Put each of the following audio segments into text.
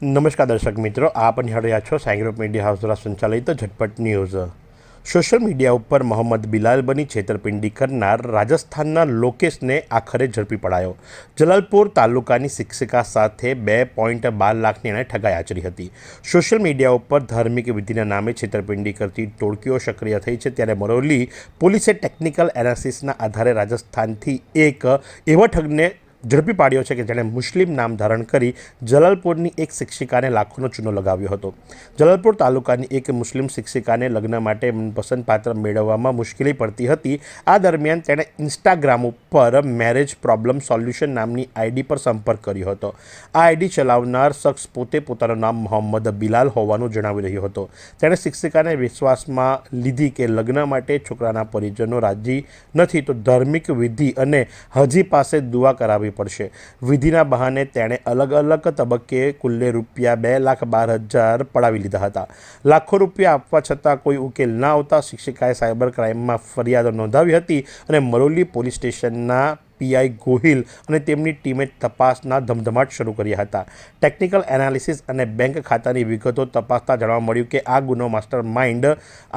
નમસ્કાર દર્શક મિત્રો, આપ નિહાળી રહ્યા છો સાઈ ગ્રુપ મીડિયા હાઉસ દ્વારા સંચાલિત ઝટપટ ન્યૂઝ। સોશિયલ મીડિયા ઉપર મોહમ્મદ બિલાલ બની છેતરપિંડી કરનાર રાજસ્થાનના લોકેશને આખરે ઝડપી પડાયો। જલાલપુર તાલુકાની શિક્ષિકા સાથે 2.12 લાખની એણે ઠગાઈ આચરી હતી। સોશિયલ મીડિયા ઉપર ધાર્મિક વિધિના નામે છેતરપિંડી કરતી ટોળકીઓ સક્રિય થઈ છે, ત્યારે મરોલી પોલીસે ટેકનિકલ એનાલિસિસના આધારે રાજસ્થાનથી એક એવા ઠગને ઝડપી પાડ્યો છે કે જેણે મુસ્લિમ નામ ધારણ કરી જલાલપુરની એક શિક્ષિકાને લાખોનો ચૂનો લગાવ્યો હતો। જલાલપુર તાલુકાની એક મુસ્લિમ શિક્ષિકાને લગ્ન માટે પસંદ પાત્ર મેળવવામાં મુશ્કેલી પડતી હતી। આ દરમિયાન તેણે ઇન્સ્ટાગ્રામ ઉપર મેરેજ પ્રોબ્લેમ સોલ્યુશન નામની આઈડી પર સંપર્ક કર્યો હતો। આ આઈડી ચલાવનાર શખ્સ પોતે પોતાનું નામ મોહમ્મદ બિલાલ હોવાનું જણાવી રહ્યો હતો। તેણે શિક્ષિકાને વિશ્વાસમાં લીધી કે લગ્ન માટે છોકરાના પરિજનો રાજી નથી તો ધાર્મિક વિધિ અને હાજી પાસે દુઆ કરાવી પડશે। વિધિના બહાને તેણે અલગ અલગ તબક્કે કુલ્લે રૂપિયા 2,12,000 પડાવી લીધા હતા। લાખો રૂપિયા આપવા છતાં કોઈ ઉકેલ ના આવતા શિક્ષિકાએ સાયબર ક્રાઇમમાં ફરિયાદ નોંધાવી હતી અને મરોલી પોલીસ સ્ટેશનના પીઆઈ ગોહિલ અને તેમની ટીમે તપાસના ધમધમાટ શરૂ કર્યા હતા। ટેકનિકલ એનાલિસિસ અને બેંક ખાતાની વિગતો તપાસતા જાણવા મળ્યું કે આ ગુનો માસ્ટર માઇન્ડ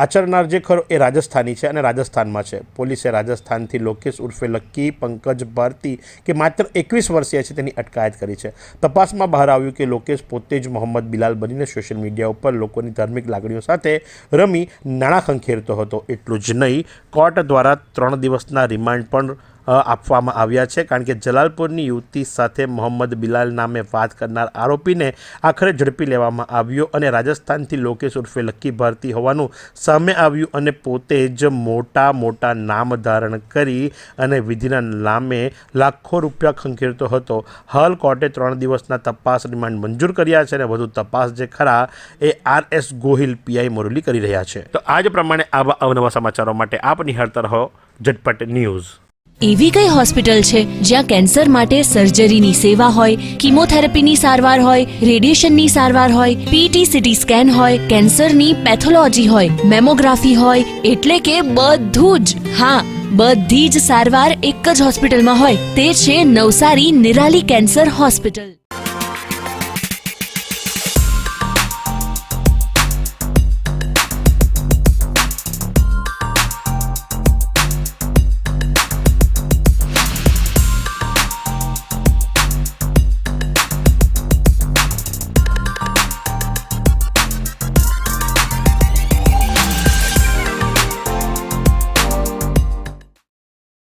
આચરનાર જે ખરો એ રાજસ્થાની છે અને રાજસ્થાનમાં છે। પોલીસે રાજસ્થાનથી લોકેશ ઉર્ફે લક્કી પંકજ ભારતી કે માત્ર 21 વર્ષીય છે તેની અટકાયત કરી છે। તપાસમાં બહાર આવ્યું કે લોકેશ પોતે જ મોહમ્મદ બિલાલ બનીને સોશિયલ મીડિયા ઉપર લોકોની ધાર્મિક લાગણીઓ સાથે રમી નાણાં ખંખેરતો હતો। એટલું જ નહીં, કોર્ટ દ્વારા 3 દિવસના રિમાન્ડ પણ આપવામાં આવ્યા છે, કારણ કે જલાલપુરની યુવતી સાથે મોહમ્મદ બિલાલ નામે વાત કરનાર આરોપીને આખરે ઝડપી લેવામાં આવ્યો અને રાજસ્થાનથી લોકેશ ઉર્ફે લક્કી ભારતી હોવાનું સામે આવ્યું અને પોતે જ મોટા નામ ધારણ કરી અને વિધિના નામે લાખો રૂપિયા ખંખેરતો હતો। હાલ કોર્ટે 3 દિવસના તપાસ રિમાન્ડ મંજૂર કર્યા છે અને વધુ તપાસ જે ખરા એ RS ગોહિલ પીઆઈ મોરલી કરી રહ્યા છે। તો આજ પ્રમાણે આવા અવનવા સમાચારો માટે આપ નિહાળતા રહો ઝટપટ ન્યૂઝ। એવી કઈ હોસ્પિટલ છે જ્યાં કેન્સર માટે સર્જરીની સેવા હોય, કીમોથેરાપીની સારવાર હોય, રેડિયેશનની સારવાર હોય, પીટી સીટી સ્કેન હોય, કેન્સરની પેથોલોજી હોય, મેમોગ્રાફી હોય, એટલે કે બધું જ। હા, બધી જ સારવાર એક જ હોસ્પિટલમાં હોય, તે છે નવસારી નિરાલી કેન્સર હોસ્પિટલ।